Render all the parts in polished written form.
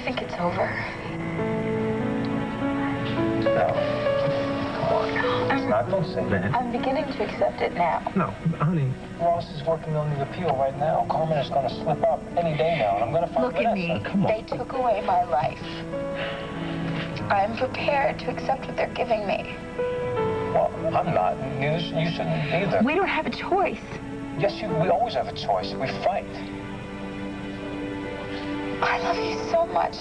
think it's over? No. Come on. It's not. Don't say that. I'm beginning to accept it now. No, honey. Ross is working on the appeal right now. Carmen is going to slip up any day now, and I'm going to find Look at me. Come on. They took away my life. I'm prepared to accept what they're giving me. Well, I'm not. You shouldn't either. We don't have a choice. Yes, we always have a choice. We fight. I love you so much.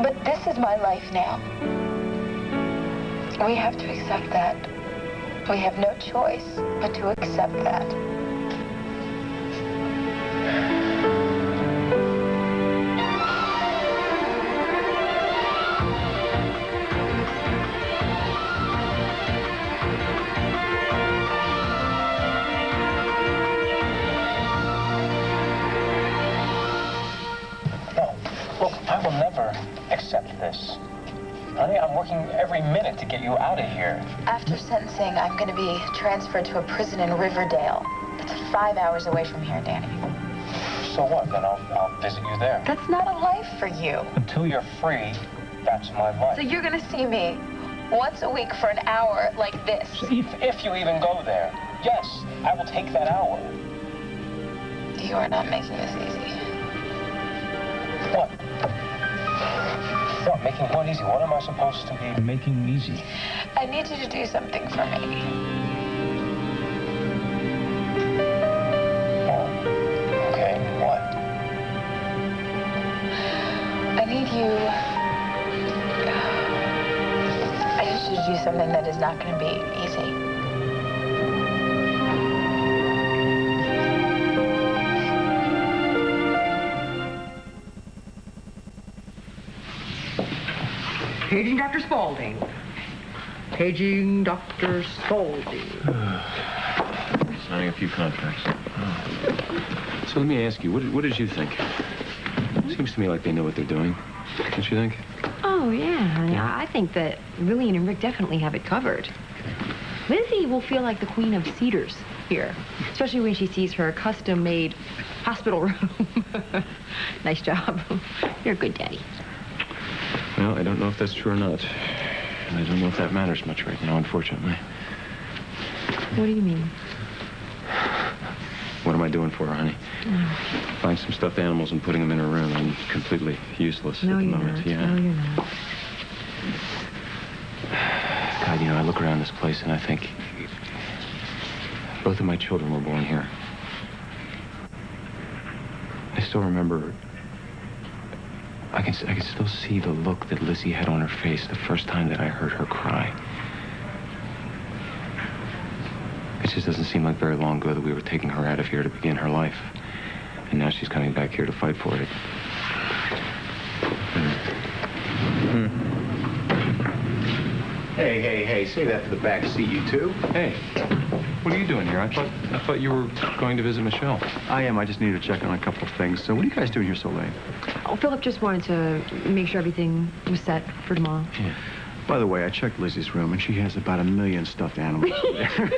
But this is my life now. We have to accept that. We have no choice but to accept that. I will never accept this. Honey, I'm working every minute to get you out of here. After sentencing, I'm going to be transferred to a prison in Riverdale. It's 5 hours away from here, Danny. So what? Then I'll visit you there. That's not a life for you. Until you're free, that's my life. So you're going to see me once a week for an hour like this? If you even go there, yes, I will take that hour. You are not making this easy. What? What? Making what easy? What am I supposed to be making easy? I need you to do something for me. Oh, okay. What? I need you to do something that is not going to be easy. Paging Dr. Spaulding. Paging Dr. Spaulding. Signing a few contracts. So let me ask you, what did you think? Seems to me like they know what they're doing. Don't you think? Oh, yeah, honey. I think that Lillian and Rick definitely have it covered. Lizzie will feel like the queen of cedars here, especially when she sees her custom-made hospital room. Nice job. You're a good daddy. Well, I don't know if that's true or not. And I don't know if that matters much right now, unfortunately. What do you mean? What am I doing for her, honey? Buying some stuffed animals and putting them in her room. I'm completely useless at the moment. Not. Yeah. No, you're not. God, you know, I look around this place and I think both of my children were born here. I still remember, I can still see the look that Lizzie had on her face the first time that I heard her cry. It just doesn't seem like very long ago that we were taking her out of here to begin her life. And now she's coming back here to fight for it. Hey, say that to the back seat, you two. Hey, what are you doing here? I thought you were going to visit Michelle. I am. I just needed to check on a couple of things. So what are you guys doing here so late? Oh, Philip just wanted to make sure everything was set for tomorrow. Yeah. By the way, I checked Lizzie's room, and she has about 1 million stuffed animals there.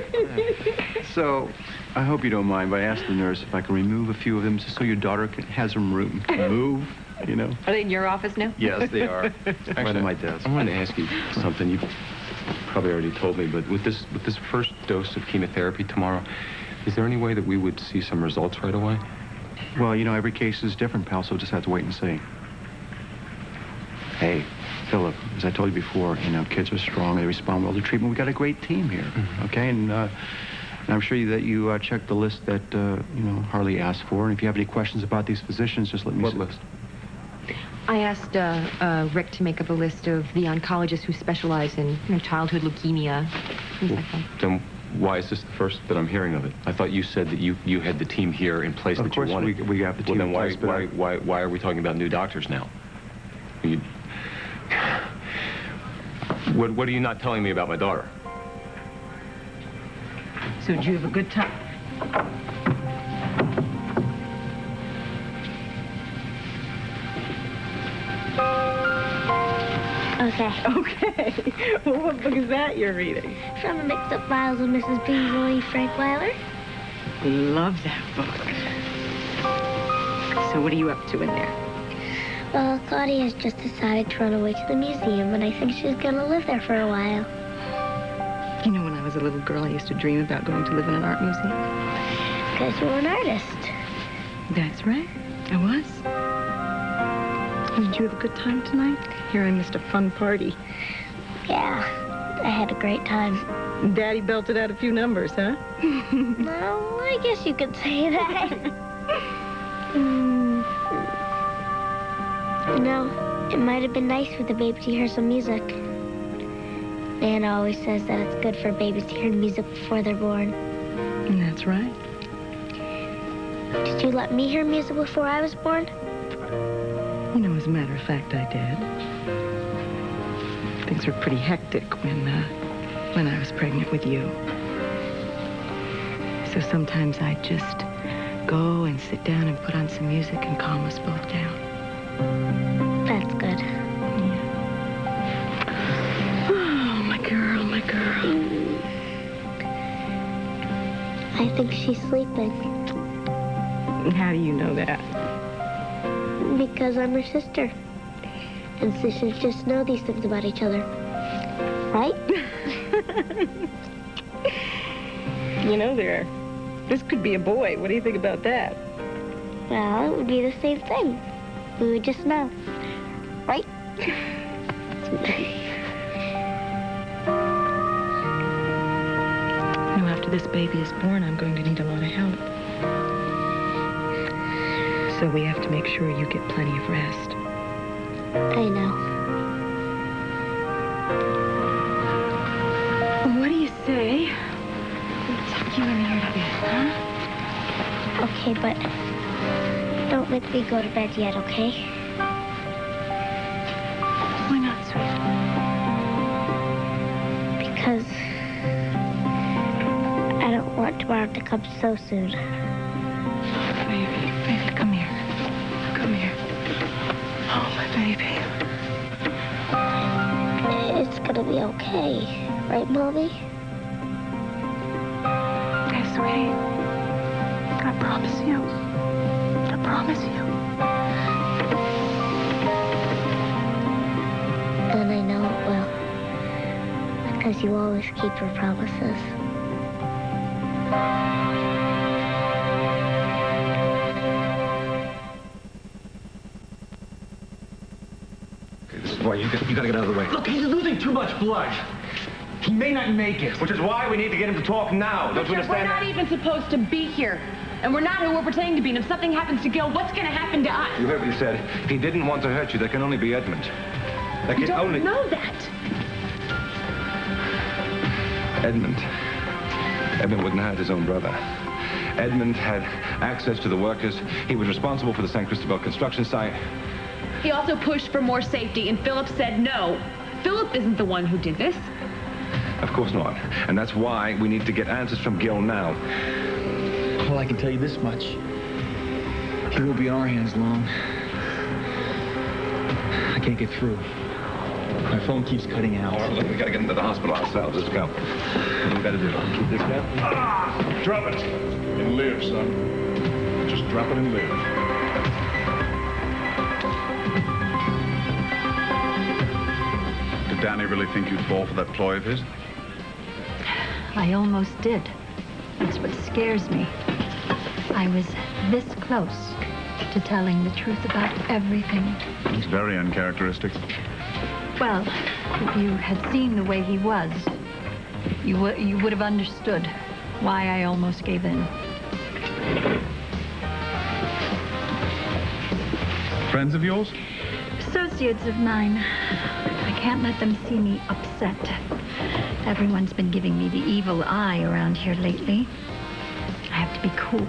So I hope you don't mind, but I asked the nurse if I can remove a few of them just so your daughter has some room to move, you know? Are they in your office now? Yes, they are. Actually, Right at my desk. I wanted to ask you something. You probably already told me, but with this first dose of chemotherapy tomorrow, is there any way that we would see some results right away? Well, you know, every case is different, pal, so we'll just have to wait and see. Hey, Philip, as I told you before, you know, kids are strong, they respond well to treatment. We got a great team here, okay? And I'm sure that you checked the list that, you know, Harley asked for. And if you have any questions about these physicians, just let me What know. list? I asked Rick to make up a list of the oncologists who specialize in, you know, childhood leukemia, things like that. Then why is this the first that I'm hearing of it? I thought you said that you had the team here in place that you wanted. Of course, we have the team Well, then in place, but why are we talking about new doctors now? What are you not telling me about my daughter? So did you have a good time? Okay. Well, what book is that you're reading? From the Mixed Up Files of Mrs. Beasley, Frank Weiler. Love that book. So what are you up to in there? Well, Claudia has just decided to run away to the museum, and I think she's going to live there for a while. You know, when I was a little girl, I used to dream about going to live in an art museum. Because you're an artist. That's right. I was. Did you have a good time tonight? Here I missed a fun party. Yeah, I had a great time. Daddy belted out a few numbers, huh? Well, I guess you could say that. You know, it might have been nice for the baby to hear some music. Nana always says that it's good for babies to hear music before they're born. That's right. Did you let me hear music before I was born? You know, as a matter of fact, I did. Things were pretty hectic when I was pregnant with you. So sometimes I'd just go and sit down and put on some music and calm us both down. That's good. Yeah. Oh, my girl, my girl. I think she's sleeping. How do you know that? Because I'm her sister. And sisters just know these things about each other. Right? You know, this could be a boy. What do you think about that? Well, it would be the same thing. We would just know. Right? You know, after this baby is born, I'm going to need a lot of help. So we have to make sure you get plenty of rest. I know. What do you say? We tuck you in here a bit, huh? Okay, but don't make me go to bed yet, okay? Why not, sweet? Because I don't want tomorrow to come so soon. Baby, come here. Come here. Oh, my baby. It's gonna be okay. Right, Mommy? Yes, sweetie. I promise you. I promise you. And I know it will. Because you always keep your promises. Boy, you gotta get out of the way. Look, he's losing too much blood. He may not make it. Which is why we need to get him to talk now. Don't you Richard, we're understand not that? even supposed to be here. And we're not who we're pretending to be. And if something happens to Gil, what's going to happen to us? You heard what he said. He didn't want to hurt you. There can only be Edmund. There You can don't only... know that. Edmund wouldn't hurt his own brother. Edmund had access to the workers. He was responsible for the San Cristobal construction site. He also pushed for more safety, and Philip said no. Philip isn't the one who did this. Of course not. And that's why we need to get answers from Gil now. Well, I can tell you this much. He won't be in our hands long. I can't get through. My phone keeps cutting out. All right, look, we gotta get him to the hospital ourselves. Let's go. What do we gotta do? Keep this down? Drop it and live, son. Just drop it and live. Did Danny really think you'd fall for that ploy of his? I almost did. That's what scares me. I was this close to telling the truth about everything. It's very uncharacteristic. Well, if you had seen the way he was, you would have understood why I almost gave in. Friends of yours? Associates of mine. I can't let them see me upset. Everyone's been giving me the evil eye around here lately. I have to be cool.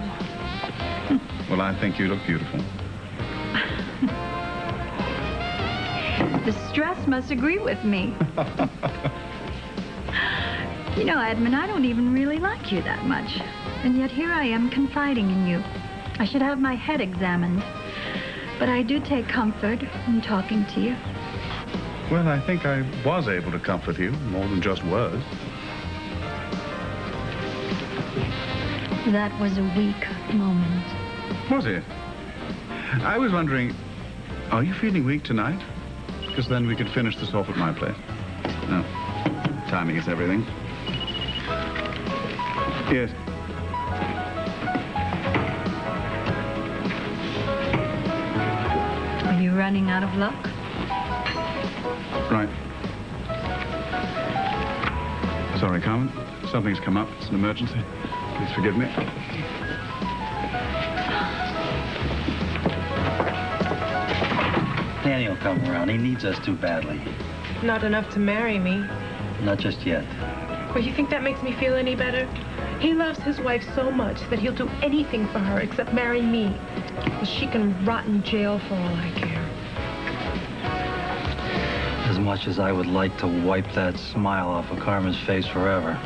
Well, I think you look beautiful. The stress must agree with me. You know, Edmund, I don't even really like you that much. And yet here I am confiding in you. I should have my head examined. But I do take comfort in talking to you. Well, I think I was able to comfort you, more than just was. That was a weak moment. Was it? I was wondering, Are you feeling weak tonight? Because then we could finish this off at my place. No. Timing is everything. Yes. Are you running out of luck? Right. Sorry, Carmen. Something's come up. It's an emergency. Please forgive me. Danny will come around. He needs us too badly. Not enough to marry me. Not just yet. Well, you think that makes me feel any better? He loves his wife so much that he'll do anything for her except marry me. And she can rot in jail for all I care. As much as I would like to wipe that smile off of Carmen's face forever,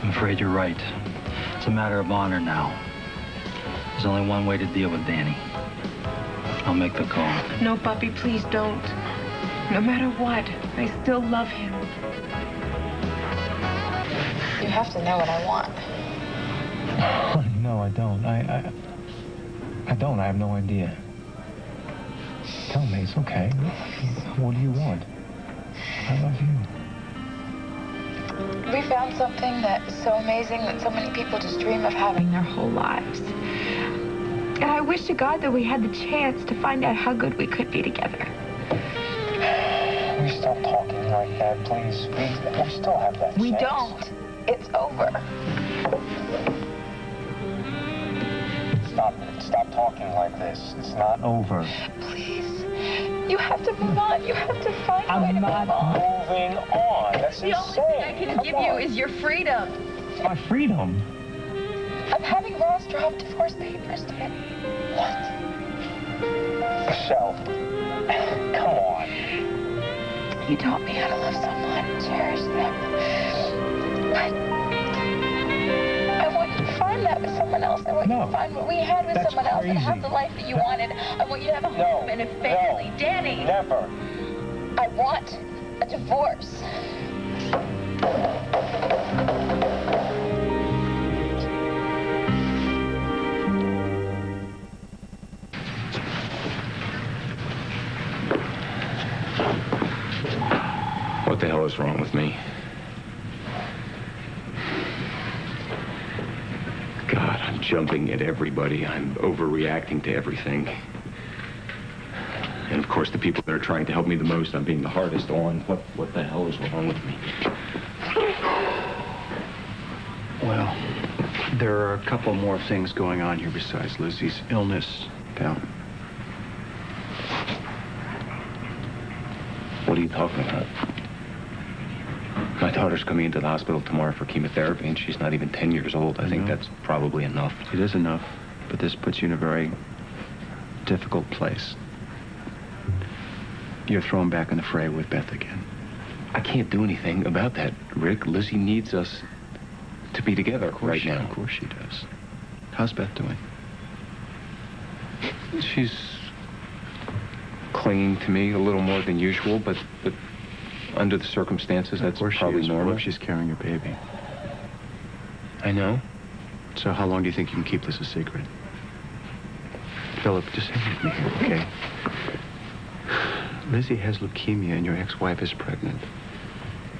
I'm afraid you're right. It's a matter of honor now. There's only one way to deal with Danny. I'll make the call. No, Bobby, please don't. No matter what, I still love him. You have to know what I want. No, I don't. I don't. I have no idea. Tell me, it's okay. What do you want? I love you. We found something that is so amazing that so many people just dream of having their whole lives. And I wish to God that we had the chance to find out how good we could be together. We stop talking like that, please. We still have that We chance. don't. It's over. Stop talking like this. It's not over. Please. You have to move on. You have to find a way to move on. Moving on. That's The only thing I can give you is your freedom. My freedom? I'm having Ross drop divorce papers to me. What? Michelle, come on. You taught me how to love someone, cherish them. But I want you to find that with someone else. I want you to find what we had with That's someone else and have crazy. the life that you wanted. I want you to have a home and a family. Danny. Never. I want a divorce. What the hell is wrong with me? God, I'm jumping at everybody. I'm overreacting to everything. And of course, the people that are trying to help me the most, I'm being the hardest on. What the hell is wrong with me? Well, there are a couple more things going on here besides Lizzie's illness, pal. What are you talking about? My daughter's coming into the hospital tomorrow for chemotherapy, and she's not even 10 years old. I think that's probably enough. It is enough, but this puts you in a very difficult place. You're thrown back in the fray with Beth again. I can't do anything about that, Rick. Lizzie needs us to be together right now. Of course she does. How's Beth doing? She's clinging to me a little more than usual, but under the circumstances, that's probably normal. If she's carrying your baby. I know. So how long do you think you can keep this a secret? Philip, just hang with me here, okay? Lizzie has leukemia and your ex-wife is pregnant.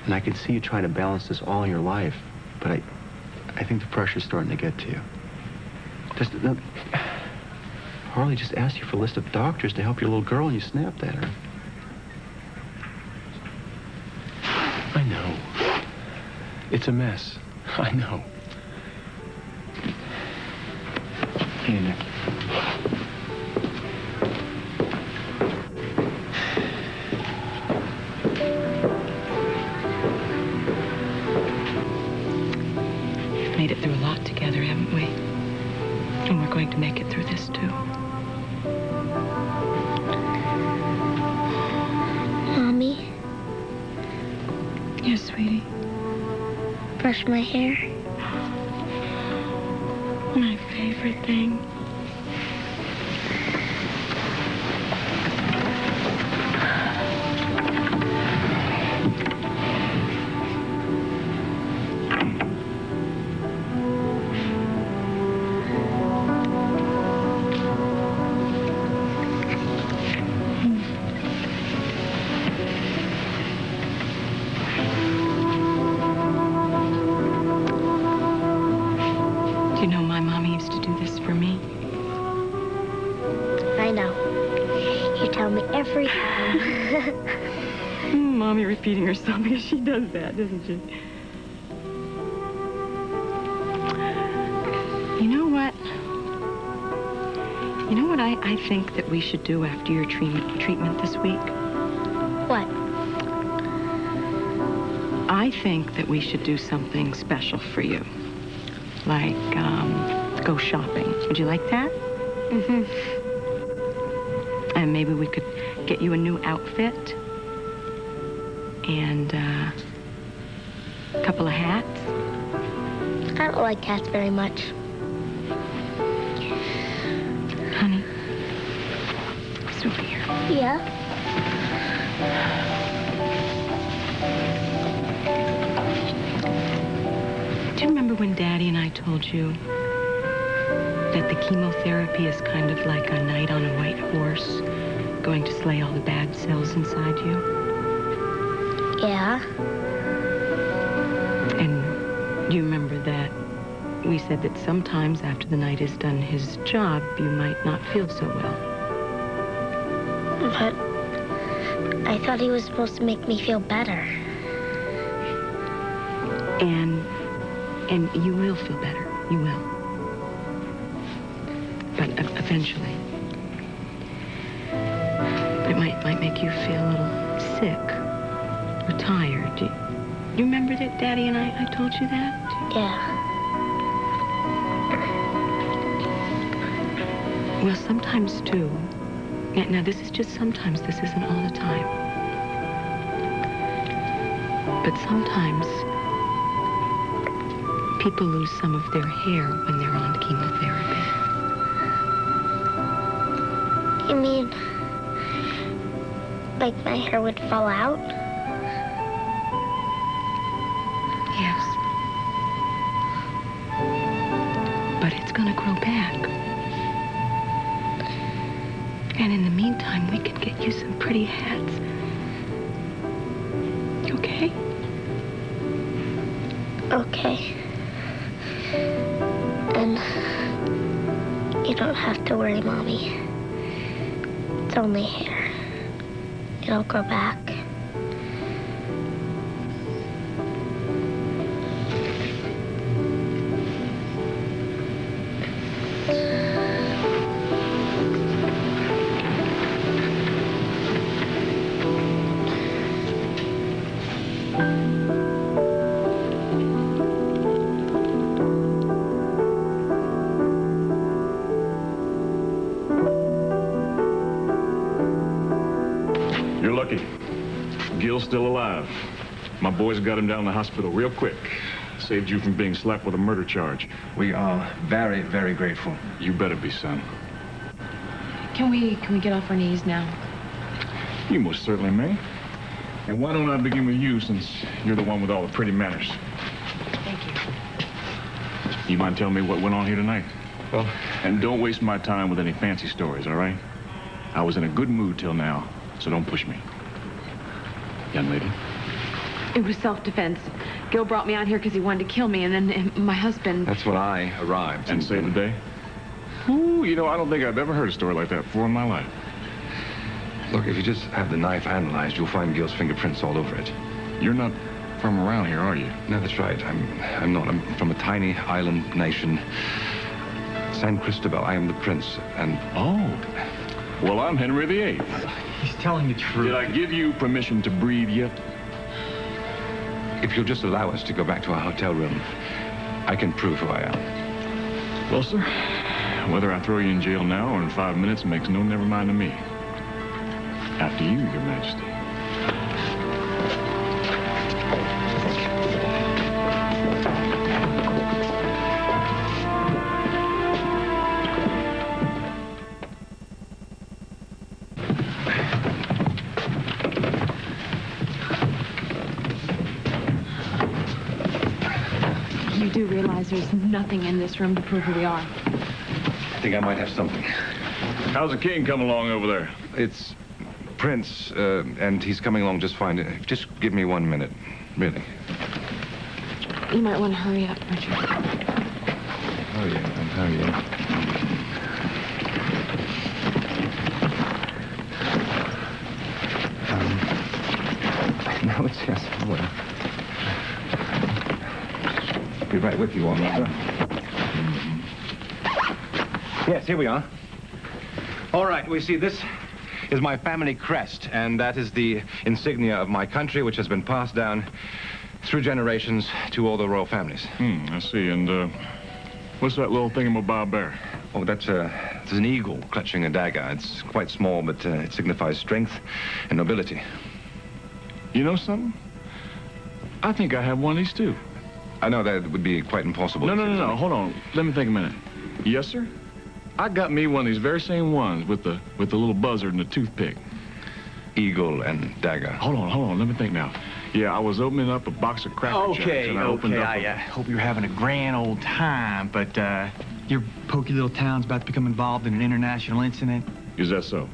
And I can see you trying to balance this all in your life, but I think the pressure's starting to get to you. Harley just asked you for a list of doctors to help your little girl and you snapped at her. I know. It's a mess. I know. Hey, Nick. We've made it through a lot together, haven't we? And we're going to make it through this, too. Mommy, Yes, sweetie. brush my hair. My favorite thing. You tell me every time. Mommy repeating herself because she does that, doesn't she? You know what? You know what I think that we should do after your treatment this week? What? I think that we should do something special for you. Like, go shopping. Would you like that? Mm-hmm. And maybe we could get you a new outfit. And, a couple of hats. I don't like cats very much. Honey, it's over here. Yeah? Do you remember when Daddy and I told you that the chemotherapy is kind of like a knight on a white horse going to slay all the bad cells inside you? Yeah. And you remember that we said that sometimes after the knight has done his job, you might not feel so well. But I thought he was supposed to make me feel better. And you will feel better. You will. But eventually. But it might make you feel a little sick or tired. Do you remember that Daddy and I told you that? Yeah. Well, sometimes too. Now, this is just sometimes. This isn't all the time. But sometimes people lose some of their hair when they're on chemotherapy. You mean, like my hair would fall out? Yes. But it's gonna grow back. And in the meantime, we could get you some pretty hats. Okay? Okay. And you don't have to worry, Mommy. It's only hair. It'll grow back. You're lucky. Gil's still alive. My boys got him down to the hospital real quick. Saved you from being slapped with a murder charge. We are very, very grateful. You better be, son. Can we get off our knees now? You most certainly may. And why don't I begin with you, since you're the one with all the pretty manners? Thank you. You mind telling me what went on here tonight? Well, and don't waste my time with any fancy stories, all right? I was in a good mood till now, so don't push me. Young lady? It was self-defense. Gil brought me out here because he wanted to kill me, and then my husband... That's when I arrived. And saved the day? Ooh, you know, I don't think I've ever heard a story like that before in my life. Look, if you just have the knife analyzed, you'll find Gil's fingerprints all over it. You're not from around here, are you? No, that's right. I'm not. I'm from a tiny island nation. San Cristobal. I am the prince, and... Oh. Well, I'm Henry VIII. He's telling the truth. Did I give you permission to breathe yet? If you'll just allow us to go back to our hotel room, I can prove who I am. Well, sir, whether I throw you in jail now or in 5 minutes makes no never mind to me. After you, Your Majesty. You do realize there's nothing in this room to prove who we are. I think I might have something. How's the king coming along over there? It's Prince, and he's coming along just fine. Just give me 1 minute, really. You might want to hurry up, Richard. Oh, yeah, oh, yeah. be right with you, Armand. Yes, here we are. All right, we see this is my family crest, and that is the insignia of my country, which has been passed down through generations to all the royal families. I see. And what's that little thingamabob there? Oh, that's an eagle clutching a dagger. It's quite small, but it signifies strength and nobility. You know something? I think I have one of these, too. I know that would be quite impossible. No. Hold on. Let me think a minute. Yes, sir? I got me one of these very same ones with the little buzzard and the toothpick. Eagle and dagger. Hold on. Let me think now. Yeah, I was opening up a box of Cracker Jacks, and I opened up I hope you're having a grand old time, but your pokey little town's about to become involved in an international incident. Is that so?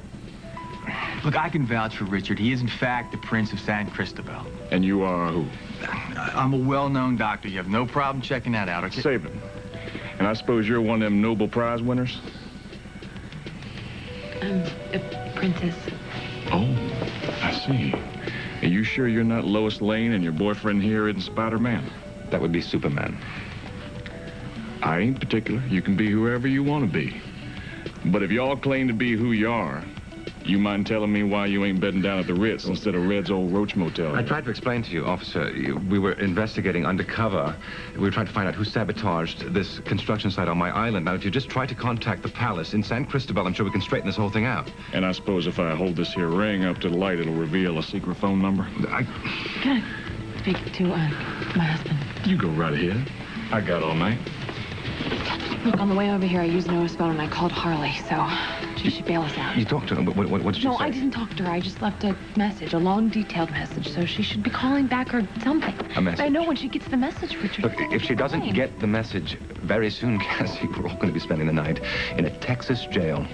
Look, I can vouch for Richard. He is, in fact, the Prince of San Cristobal. And you are who? I'm a well-known doctor. You have no problem checking that out, okay? Sabin. And I suppose you're one of them Nobel Prize winners? I'm a princess. Oh, I see. Are you sure you're not Lois Lane and your boyfriend here isn't Spider-Man? That would be Superman. I ain't particular. You can be whoever you want to be. But if y'all claim to be who you are, you mind telling me why you ain't bedding down at the Ritz instead of Red's old Roach Motel? I tried to explain to you, officer. We were investigating undercover. We were trying to find out who sabotaged this construction site on my island. Now, if you just try to contact the palace in San Cristobal, I'm sure we can straighten this whole thing out. And I suppose if I hold this here ring up to the light, it'll reveal a secret phone number? Can I speak to my husband? You go right ahead. I got all night. Look, on the way over here, I used Noah's phone and I called Harley, so she should bail us out. You talked to her? What did she say? No, I didn't talk to her. I just left a message, a long, detailed message, so she should be calling back or something. A message? I know when she gets the message, Richard. Look, if she doesn't get the message very soon, Cassie, we're all going to be spending the night in a Texas jail.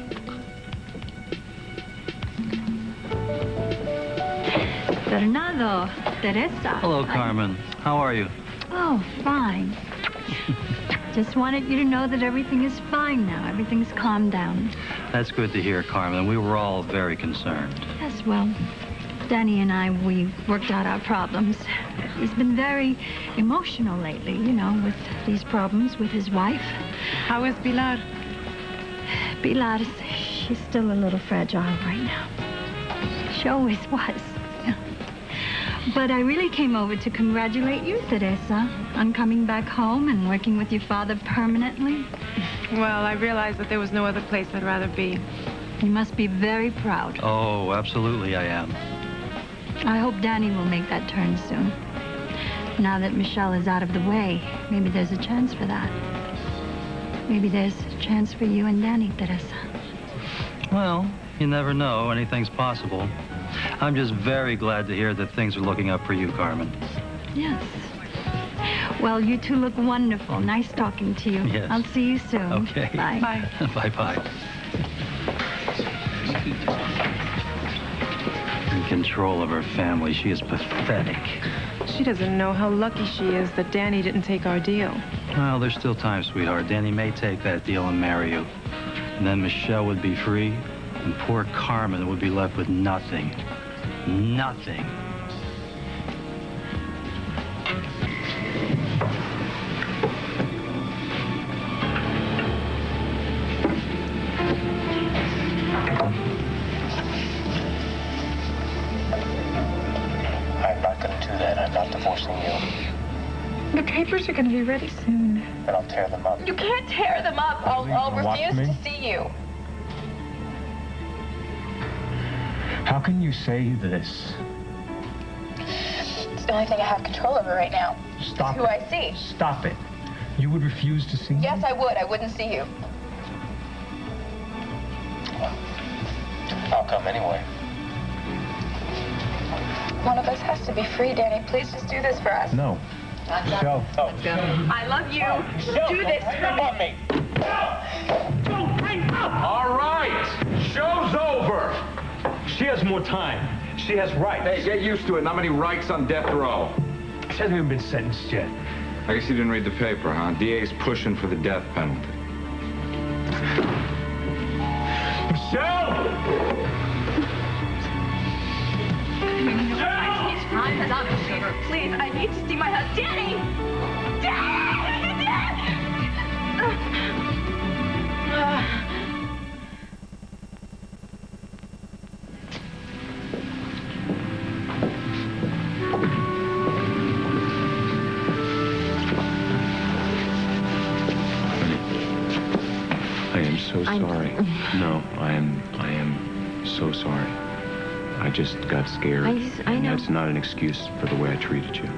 Bernardo, Teresa. Hello, Carmen. How are you? Oh, fine. Just wanted you to know that everything is fine now. Everything's calmed down. That's good to hear, Carmen. We were all very concerned. Yes, well, Danny and I, we worked out our problems. He's been very emotional lately, you know, with these problems with his wife. How is Pilar? Pilar, she's still a little fragile right now. She always was. But I really came over to congratulate you, Teresa, on coming back home and working with your father permanently. Well, I realized that there was no other place I'd rather be. You must be very proud. Oh, absolutely I am. I hope Danny will make that turn soon. Now that Michelle is out of the way, maybe there's a chance for that. Maybe there's a chance for you and Danny, Teresa. Well, you never know. Anything's possible. I'm just very glad to hear that things are looking up for you, Carmen. Yes. Well, you two look wonderful. Nice talking to you. Yes. I'll see you soon. Okay. Bye. Bye. Bye-bye. In control of her family. She is pathetic. She doesn't know how lucky she is that Danny didn't take our deal. Well, there's still time, sweetheart. Danny may take that deal and marry you. And then Michelle would be free, and poor Carmen would be left with nothing. Nothing. I'm not going to do that. I'm not divorcing you. The papers are going to be ready soon. And I'll tear them up. You can't tear them up. I'll refuse to see you. How can you say this? It's the only thing I have control over right now. Stop It's who I see. Stop it. You would refuse to see me? Yes, I would. I wouldn't see you. I'll come anyway. One of us has to be free, Danny. Please just do this for us. No. Michelle. Let's go. I love you. Michelle, Do this for me. All right. Show's over. She has more time. She has rights. Hey, get used to it. Not many rights on death row. She hasn't even been sentenced yet. I guess you didn't read the paper, huh? DA's pushing for the death penalty. Michelle! Time is up, Sugar. Please, I need to see my husband. Danny! Danny! sorry. No, I am so sorry. I just got scared. I And know. that's not an excuse for the way I treated you.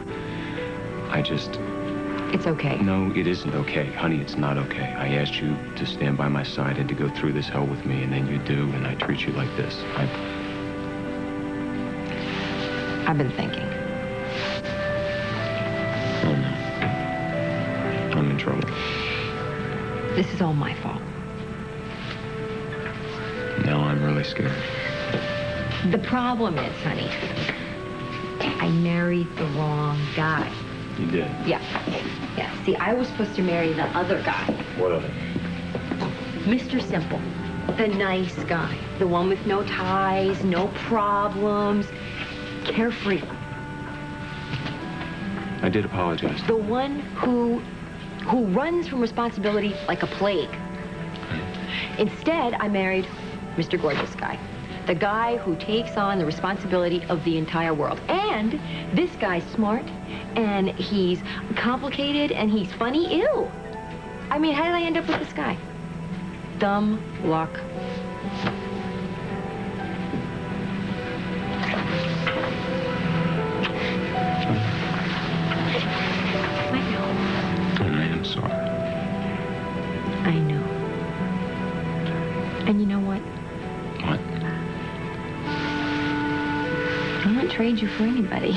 It's okay. No, it isn't okay. Honey, it's not okay. I asked you to stand by my side and to go through this hell with me, and then you do, and I treat you like this. I've been thinking. Oh, no. I'm in trouble. This is all my fault. Now I'm really scared. The problem is, honey, I married the wrong guy. You did? Yeah. See, I was supposed to marry the other guy. What of it? Mr. Simple. The nice guy. The one with no ties, no problems, carefree. I did apologize. The one who runs from responsibility like a plague. Instead, I married Mr. Gorgeous Guy. The guy who takes on the responsibility of the entire world. And this guy's smart, and he's complicated, and he's funny. Ew. I mean, how did I end up with this guy? Dumb luck. And I am sorry. I know. And you know what? What? I won't trade you for anybody.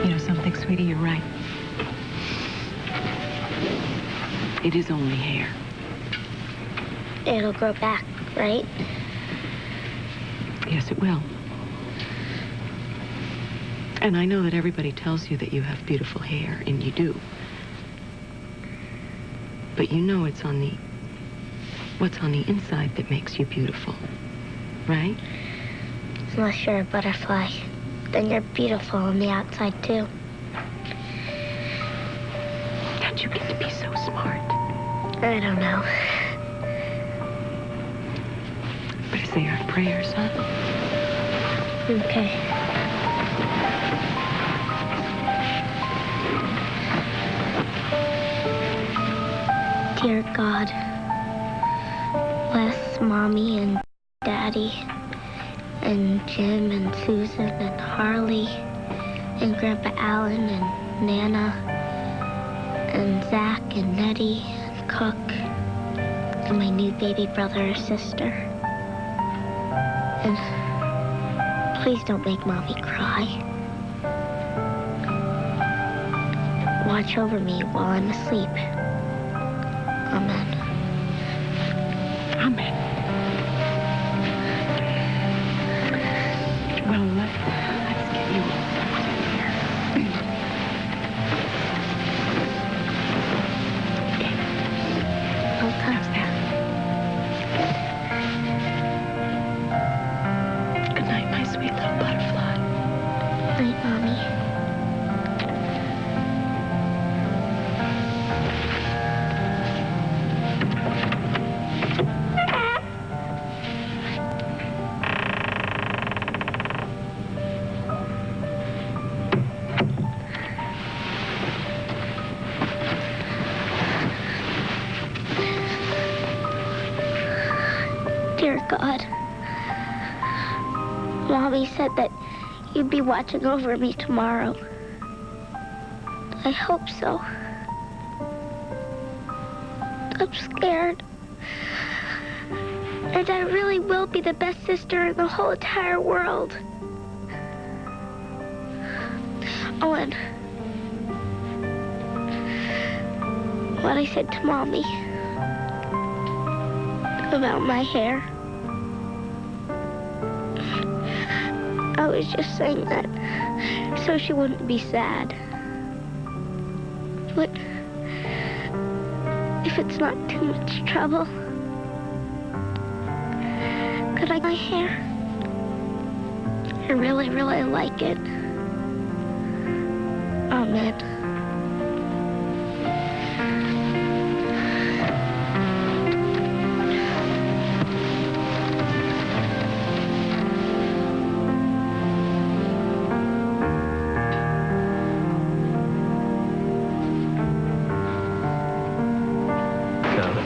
You know something, sweetie? You're right. It is only hair. It'll grow back, right? Yes, it will. And I know that everybody tells you that you have beautiful hair, and you do. But you know what's on the inside that makes you beautiful, right? Unless you're a butterfly, then you're beautiful on the outside, too. How'd you get to be so smart? I don't know. Better say our prayers, huh? Okay. Dear God, bless Mommy and Daddy and Jim and Susan and Harley and Grandpa Alan and Nana and Zach and Nettie and Cook and my new baby brother or sister. And please don't make Mommy cry. Watch over me while I'm asleep. Amen. Amen. Well, let's get you all sorted here. Okay. I'll touch that. Good night, my sweet little butterfly. Night, Mommy. Dear God, Mommy said that you'd be watching over me tomorrow. I hope so. I'm scared. And I really will be the best sister in the whole entire world. Oh, and what I said to Mommy about my hair. I was just saying that so she wouldn't be sad. But if it's not too much trouble, could I get my hair? I really, really like it. Amen.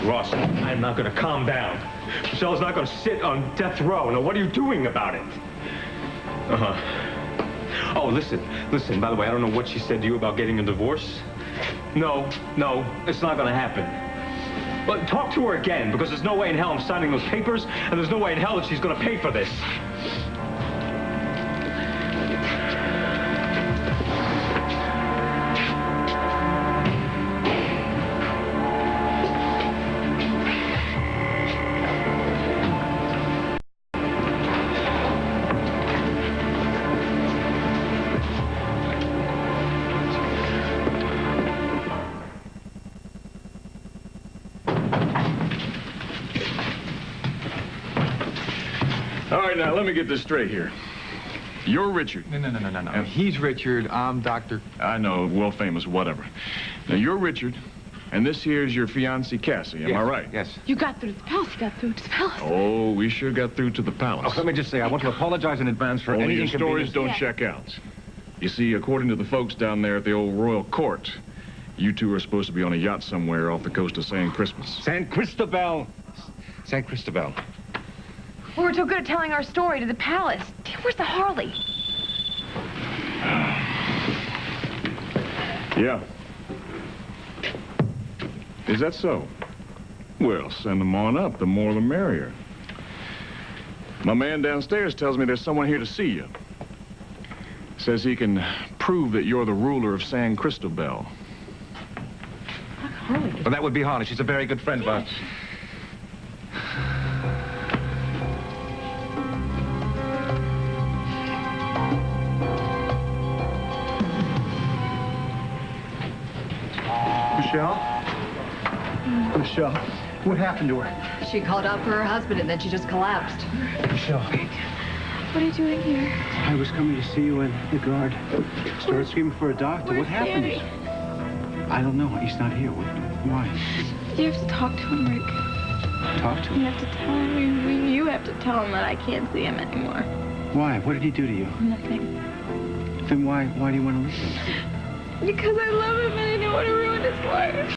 Ross, I'm not going to calm down. Michelle's not going to sit on death row. Now, what are you doing about it? Oh, listen, by the way, I don't know what she said to you about getting a divorce. No, it's not going to happen. But talk to her again, because there's no way in hell I'm signing those papers, and there's no way in hell that she's going to pay for this. All right, now, let me get this straight here. You're Richard. No. He's Richard. I'm Dr. I know, world famous, whatever. Now, you're Richard, and this here's your fiancée, Cassie. Am I right? Yes. You got through to the palace. You got through to the palace. Oh, we sure got through to the palace. Oh, let me just say, I want to apologize in advance for Only any your inconvenience. stories don't check out. You see, according to the folks down there at the old royal court, you two are supposed to be on a yacht somewhere off the coast of San Christmas. San Cristobal. We were too good at telling our story to the palace. Damn, where's the Harley? Yeah. Is that so? Well, send them on up. The more the merrier. My man downstairs tells me there's someone here to see you. Says he can prove that you're the ruler of San Cristobal. Well, that would be Harley. She's a very good friend of ours. Michelle, what happened to her? She called out for her husband, and then she just collapsed. Michelle. What are you doing here? I was coming to see you, and the guard started screaming for a doctor. Where's What happened? Danny? I don't know. He's not here. Why? You have to talk to him, Rick. Talk to him? You have to tell him. You have to tell him that I can't see him anymore. Why? What did he do to you? Nothing. Then why do you want to leave him? Because I love him and I don't want to ruin his life.